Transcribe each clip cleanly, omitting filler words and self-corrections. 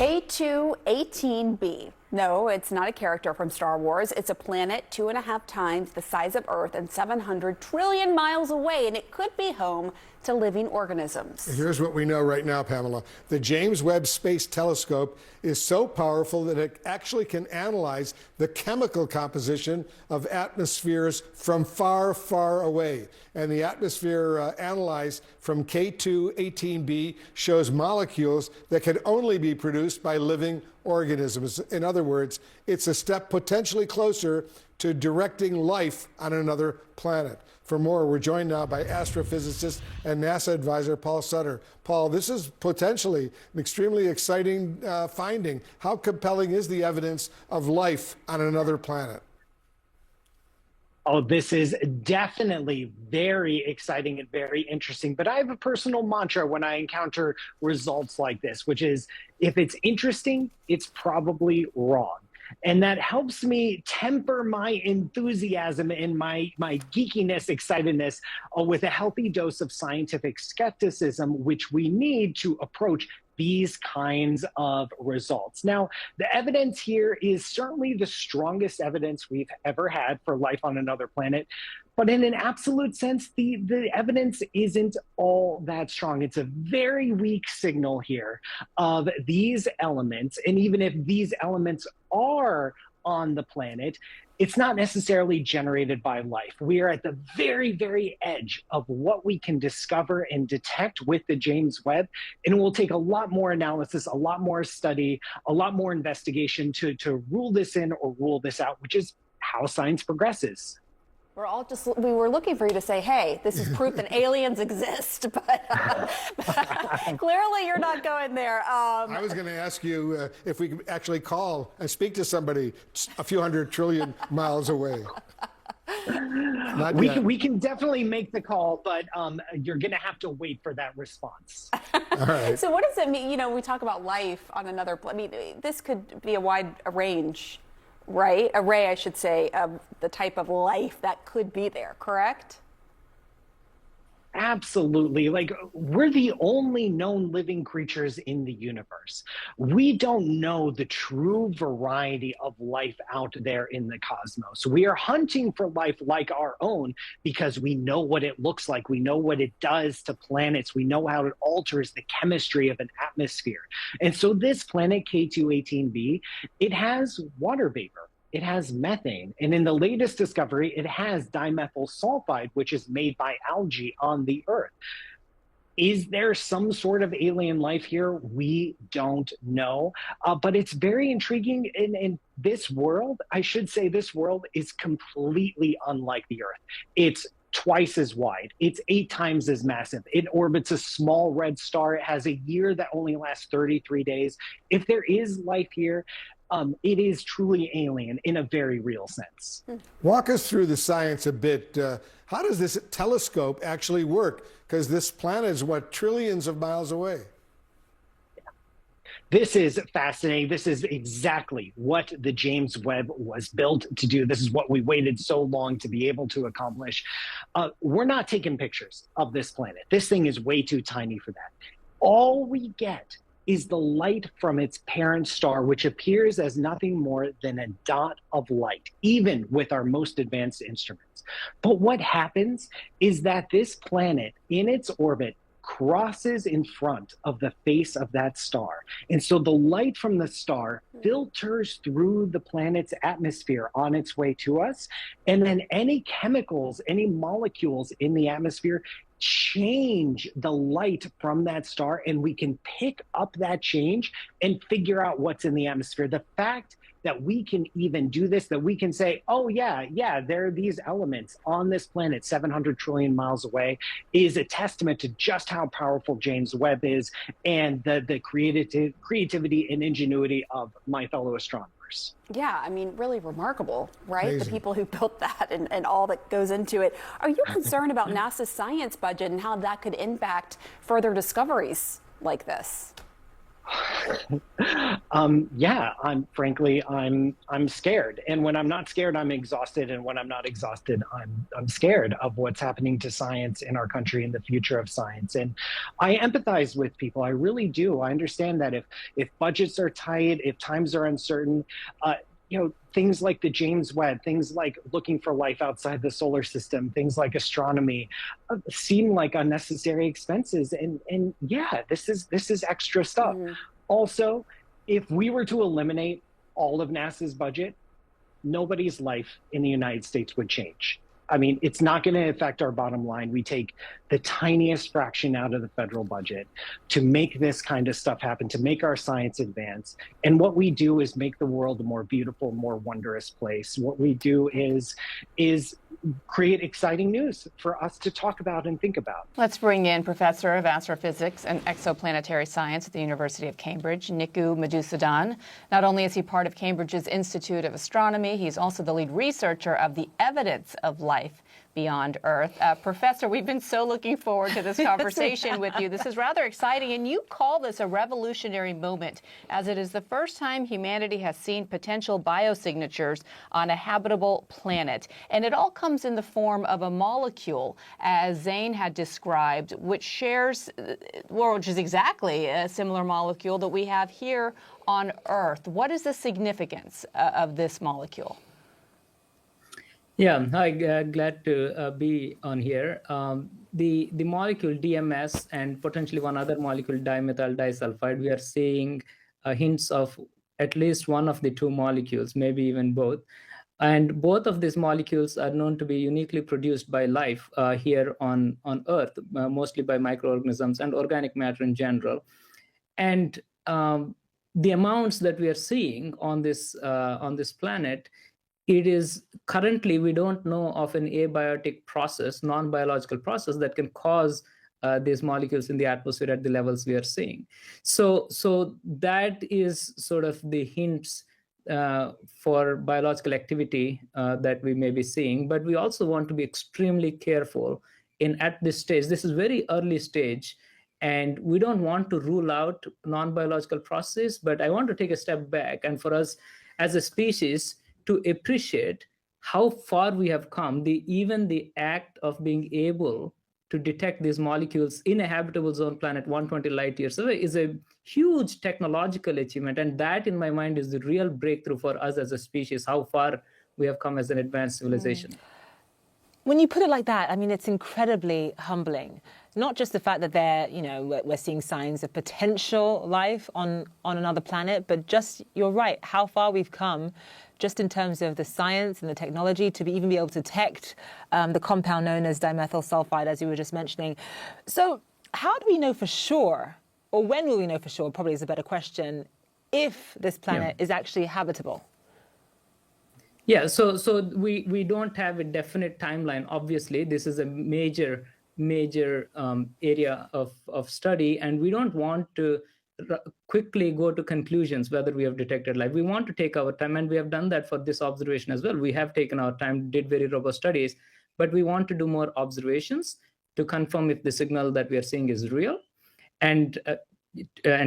K2-18b. No, it's not a character from Star Wars. It's a planet 2.5 times the size of Earth and 700 trillion miles away, and it could be home to living organisms. Here's what we know right now, Pamela. The James Webb Space Telescope is so powerful that it actually can analyze the chemical composition of atmospheres from far, far away. And the atmosphere analyzed from K2-18b shows molecules that can only be produced by living organisms. In other words, it's a step potentially closer to directing life on another planet. For more, we're joined now by astrophysicist and NASA advisor Paul Sutter. Paul, this is potentially an extremely exciting finding. How compelling is the evidence of life on another planet? Oh, this is definitely very exciting and very interesting. But I have a personal mantra when I encounter results like this, which is if it's interesting, it's probably wrong. And that helps me temper my enthusiasm and my geekiness, excitedness with a healthy dose of scientific skepticism, which we need to approach these kinds of results. Now, the evidence here is certainly the strongest evidence we've ever had for life on another planet. But in an absolute sense, the evidence isn't all that strong. It's a very weak signal here of these elements. And even if these elements are on the planet, it's not necessarily generated by life. We are at the very, very edge of what we can discover and detect with the James Webb. And it will take a lot more analysis, a lot more study, a lot more investigation to rule this in or rule this out, which is how science progresses. We were looking for you to say, hey, this is proof that aliens exist, but clearly you're not going there. I was going to ask you if we could actually call and speak to somebody a few hundred trillion miles away. We can definitely make the call, but you're going to have to wait for that response. All right. So what does it mean? You know, we talk about life on another planet. I mean, this could be a wide range. Right? Array, I should say, of the type of life that could be there, correct? Absolutely. Like, we're the only known living creatures in the universe. We don't know the true variety of life out there in the cosmos. We are hunting for life like our own because we know what it looks like. We know what it does to planets. We know how it alters the chemistry of an atmosphere. And so this planet, K2-18b, it has water vapor. It has methane. And in the latest discovery, it has dimethyl sulfide, which is made by algae on the Earth. Is there some sort of alien life here? We don't know. But it's very intriguing. In this world, I should say this world is completely unlike the Earth. It's twice as wide. It's 8 times as massive. It orbits a small red star. It has a year that only lasts 33 days. If there is life here, it is truly alien in a very real sense. Walk us through the science a bit. How does this telescope actually work? Because this planet is, what, trillions of miles away? This is fascinating. This is exactly what the James Webb was built to do. This is what we waited so long to be able to accomplish. We're not taking pictures of this planet. This thing is way too tiny for that. All we get is the light from its parent star, which appears as nothing more than a dot of light, even with our most advanced instruments. But what happens is that this planet in its orbit crosses in front of the face of that star. And so the light from the star filters through the planet's atmosphere on its way to us. And then any chemicals, any molecules in the atmosphere change the light from that star, and we can pick up that change and figure out what's in the atmosphere. The fact that we can even do this, that we can say, oh yeah, there are these elements on this planet 700 trillion miles away, is a testament to just how powerful James Webb is and the creativity and ingenuity of my fellow astronomers. Yeah, I mean, really remarkable, right? Amazing. The people who built that and all that goes into it. Are you concerned about NASA's science budget and how that could impact further discoveries like this? Yeah, I'm scared, and when I'm not scared, I'm exhausted, and when I'm not exhausted, I'm scared of what's happening to science in our country and the future of science. And I empathize with people. I really do. I understand that if budgets are tight, if times are uncertain, uh, things like the James Webb, things like looking for life outside the solar system, things like astronomy, seem like unnecessary expenses. And yeah, this is extra stuff. Mhm. Also, if we were to eliminate all of NASA's budget, nobody's life in the United States would change. I mean, it's not going to affect our bottom line. We take the tiniest fraction out of the federal budget to make this kind of stuff happen, to make our science advance. And what we do is make the world a more beautiful, more wondrous place. What we do is create exciting news for us to talk about and think about. Let's bring in Professor of Astrophysics and Exoplanetary Science at the University of Cambridge, Niku Madhusudan. Not only is he part of Cambridge's Institute of Astronomy, he's also the lead researcher of the evidence of life beyond Earth. Professor, we've been so looking forward to this conversation with you. This is rather exciting, and you call this a revolutionary moment, as it is the first time humanity has seen potential biosignatures on a habitable planet. And it all comes in the form of a molecule, as Zane had described, which shares, which is exactly a similar molecule that we have here on Earth. What is the significance of this molecule? Yeah, hi, glad to be on here. The molecule DMS and potentially one other molecule, dimethyl disulfide, we are seeing hints of at least one of the two molecules, maybe even both. And both of these molecules are known to be uniquely produced by life here on Earth, mostly by microorganisms and organic matter in general. And the amounts that we are seeing on this planet, it is currently, we don't know of an abiotic process, non-biological process that can cause these molecules in the atmosphere at the levels we are seeing. So that is sort of the hints for biological activity that we may be seeing. But we also want to be extremely careful at this stage. This is very early stage, and we don't want to rule out non-biological processes, but I want to take a step back, and for us as a species to appreciate how far we have come. Even the act of being able to detect these molecules in a habitable zone planet 120 light years away is a huge technological achievement. And that, in my mind, is the real breakthrough for us as a species, how far we have come as an advanced civilization. When you put it like that, I mean, it's incredibly humbling. Not just the fact that we're seeing signs of potential life on another planet, but just, you're right, how far we've come just in terms of the science and the technology to even be able to detect the compound known as dimethyl sulfide, as you were just mentioning. So how do we know for sure, or when will we know for sure, probably is a better question, if this planet is actually habitable? Yeah, so we don't have a definite timeline. Obviously, this is a major area of study, and we don't want to quickly go to conclusions whether we have detected life. We want to take our time, and we have done that for this observation as well. We have taken our time, did very robust studies, but we want to do more observations to confirm if the signal that we are seeing is real, and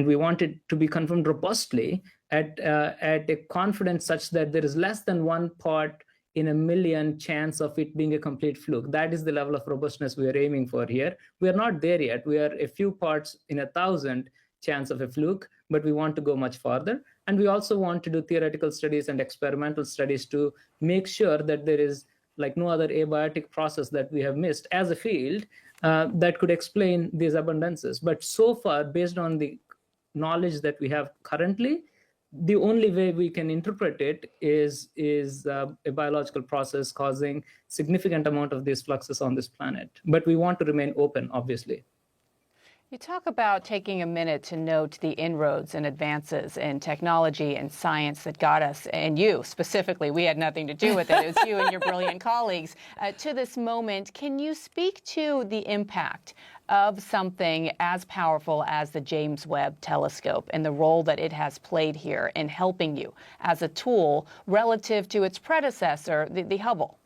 we want it to be confirmed robustly at a confidence such that there is less than 1 part in a million chance of it being a complete fluke. That is the level of robustness we are aiming for here. We are not there yet. We are a few parts in 1,000 chance of a fluke, but we want to go much farther. And we also want to do theoretical studies and experimental studies to make sure that there is like no other abiotic process that we have missed as a field that could explain these abundances. But so far, based on the knowledge that we have currently, the only way we can interpret it is a biological process causing significant amount of these fluxes on this planet. But we want to remain open, obviously. You talk about taking a minute to note the inroads and advances in technology and science that got us, and you specifically, we had nothing to do with it. It was you and your brilliant colleagues to this moment. Can you speak to the impact of something as powerful as the James Webb Telescope and the role that it has played here in helping you as a tool relative to its predecessor, the Hubble?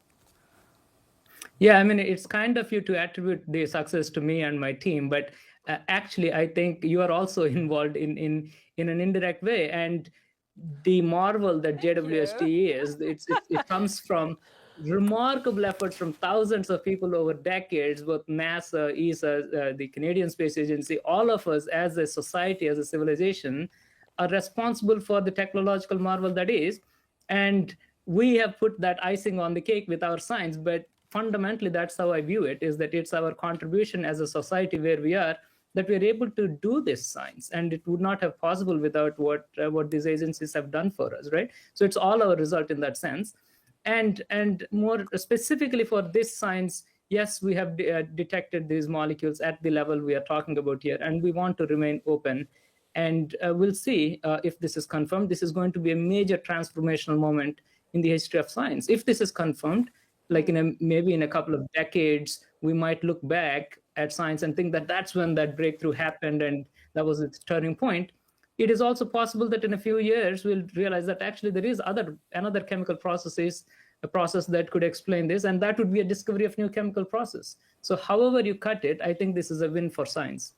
Yeah, I mean, it's kind of you to attribute the success to me and my team, but actually, I think you are also involved in an indirect way. And the marvel that JWST is, it comes from remarkable efforts from thousands of people over decades, both NASA, ESA, the Canadian Space Agency, all of us as a society, as a civilization, are responsible for the technological marvel that is. And we have put that icing on the cake with our science. But fundamentally, that's how I view it, is that it's our contribution as a society where we are, that we're able to do this science, and it would not have possible without what these agencies have done for us, right? So it's all our result in that sense. And more specifically for this science, yes, we have detected these molecules at the level we are talking about here, and we want to remain open. And we'll see if this is confirmed. This is going to be a major transformational moment in the history of science. If this is confirmed, like maybe in a couple of decades, we might look back at science and think that that's when that breakthrough happened and that was its turning point. It is also possible that in a few years we'll realize that actually there is another chemical a process that could explain this, and that would be a discovery of new chemical process. So however you cut it, I think this is a win for science.